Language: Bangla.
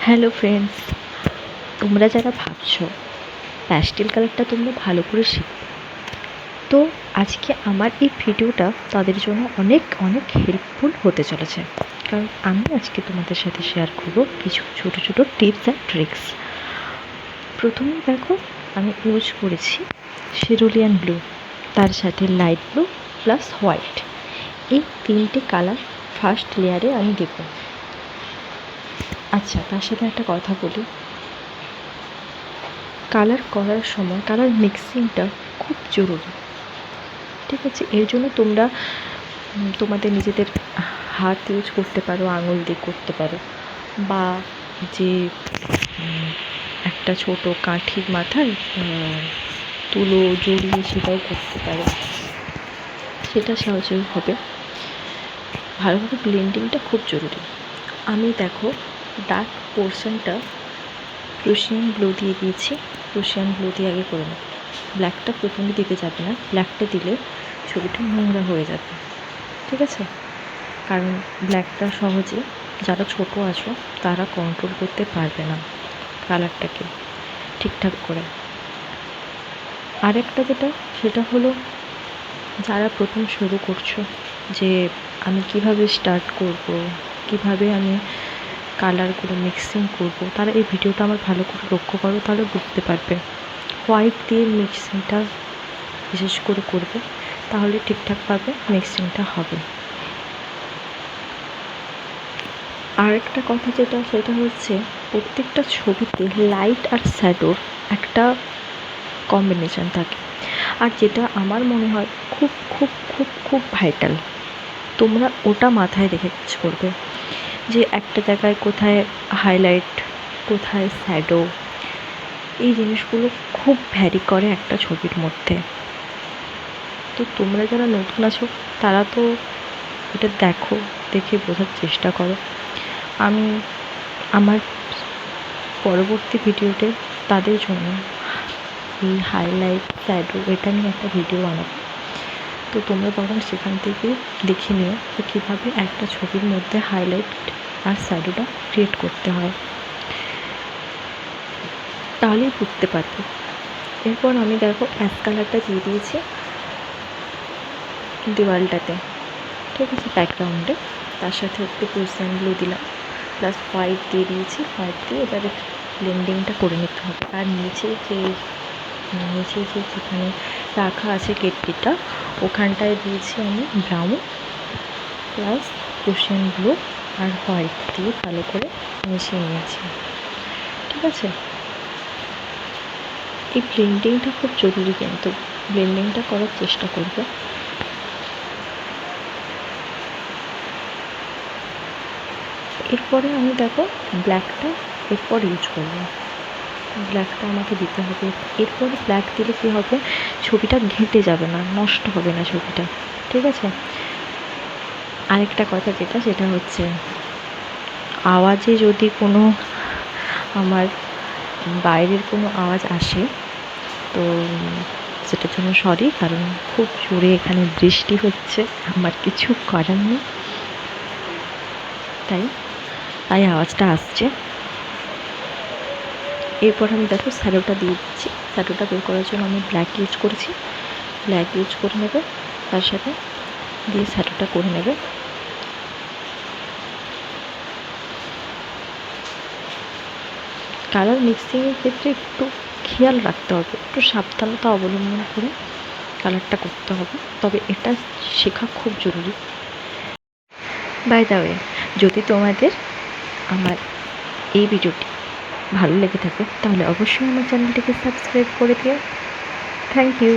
হ্যালো ফ্রেন্ডস, তোমরা যারা ভাবছো প্যাস্টেল কালারটা তোমরা ভালো করে শিখবে, তো আজকে আমার এই ভিডিওটা তাদের জন্য অনেক অনেক হেল্পফুল হতে চলেছে। কারণ আমি আজকে তোমাদের সাথে শেয়ার করব কিছু ছোটো ছোটো টিপস অ্যান্ড ট্রিক্স। প্রথমে দেখো, আমি ইউজ করেছি সিরুলিয়ান ব্লু, তার সাথে লাইট ব্লু প্লাস হোয়াইট, এই তিনটে কালার ফার্স্ট লেয়ারে আমি দেবো। আচ্ছা, তার সাথে একটা কথা বলি, কালার করার সময় কালার মিক্সিংটা খুব জরুরি, ঠিক আছে? এর জন্য তোমরা তোমাদের নিজেদের হাত ইউজ করতে পারো, আঙুল দিয়ে করতে পারো, বা যে একটা ছোটো কাঠির মাথায় তুলো জড়িয়ে সেটাও করতে পারো, সেটা সহজেই হবে। ভালোভাবে ব্লেন্ডিংটা খুব জরুরি। আমি দেখো ডার্ক পোর্শনটা প্রুশিয়ান ব্লু দিয়ে দিয়েছি। প্রুশিয়ান ব্লু দিয়ে আগে করে নেব। ব্ল্যাকটা প্রথমে দিতে যাবে না, ব্ল্যাকটা দিলে ছবিটা নোংরা হয়ে যাবে, ঠিক আছে? কারণ ব্ল্যাকটা সহজে যারা ছোটো আছো তারা কন্ট্রোল করতে পারবে না কালারটাকে ঠিকঠাক করে। আরেকটা যেটা, সেটা হলো যারা প্রথম শুরু করছো, যে আমি কিভাবে স্টার্ট করব, কিভাবে আমি কালারগুলো মিক্সিং করব, তারা এই ভিডিওটা আমার ভালো করে লক্ষ্য করো, তাহলে বুঝতে পারবে। হোয়াইট দিয়ে মিক্সিংটা বিশেষ করে করবে, তাহলে ঠিকঠাকভাবে মিক্সিংটা হবে। আর একটা কথা যেটা, সেটা হচ্ছে প্রত্যেকটা ছবিতে লাইট আর শ্যাডোর একটা কম্বিনেশান থাকে, আর যেটা আমার মনে হয় খুব খুব খুব খুব ভাইটাল, তোমরা ওটা মাথায় রেখে কাজ করবে, যে একটা জায়গায় কোথায় হাইলাইট, কোথায় শ্যাডো, এই জিনিসগুলো খুব ভ্যারি করে একটা ছবির মধ্যে। তো তোমরা যারা নতুন আছো তারা তো এটা দেখো, দেখে বোঝার চেষ্টা করো। আমি আমার পরবর্তী ভিডিওতে তাদের জন্য এই হাইলাইট শ্যাডো এটা নিয়ে একটা ভিডিও বানাবো, তো তোমরা তখন সেখান থেকে দেখে নিও যে কীভাবে একটা ছবির মধ্যে হাইলাইট আর শ্যাডোটা ক্রিয়েট করতে হয়, তাহলেই বুঝতে পারবে। এরপর আমি দেখো অ্যাশ কালারটা দিয়ে দিয়েছি দেওয়ালটাতে, ঠিক আছে, ব্যাকগ্রাউন্ডে। তার সাথে একটু প্রুশিয়ান ব্লু দিলাম, প্লাস হোয়াইট দিয়ে দিয়েছি। হোয়াইট দিয়ে এবারে ব্লেন্ডিংটা করে নিতে হবে। আর নিচে যে যেখানে রাখা আছে কেটলিটা, ওখানটায় দিয়েছি আমি ব্রাউন প্লাস প্রুশিয়ান ব্লু আর হোয়াইট দিয়ে ভালো করে মিশিয়ে নিয়েছি, ঠিক আছে? এই ব্লেন্ডিংটা খুব জরুরি, কিন্তু ব্লেন্ডিংটা করার চেষ্টা করবে। এরপরে আমি দেখো ব্ল্যাকটা এরপর ইউজ করবো, ব্ল্যাকটা আমাকে দিতে হবে। এরপরে ব্ল্যাক দিলে কী হবে, ছবিটা ঘেঁটে যাবে না, নষ্ট হবে না ছবিটা, ঠিক আছে? আরেকটা কথা যেটা, সেটা হচ্ছে আওয়াজে যদি কোনো আমার বাইরের কোনো আওয়াজ আসে তো সেটার জন্য সরি, কারণ খুব জোরে এখানে বৃষ্টি হচ্ছে, আমার কিছু করার নেই, তাই আওয়াজটা আসছে। এরপর আমি দেখো শ্যাডোটা দিয়ে দিচ্ছি। শ্যাডোটা বের করার জন্য আমি ব্ল্যাক ইউজ করেছি, ব্ল্যাক ইউজ করে নেবে, তার সাথে দিয়ে শ্যাডোটা করে নেবে। কালার মিক্সিংয়ের ক্ষেত্রে একটু খেয়াল রাখতে হবে, একটু সাবধানতা অবলম্বন করে কালারটা করতে হবে, তবে এটা শেখা খুব জরুরি। বাই দ্য ওয়ে, যদি তোমাদের আমার এই ভিডিওটি ভালো লেগে থাকে তাহলে অবশ্যই আমার চ্যানেলটিকে সাবস্ক্রাইব করে দিও। Thank you.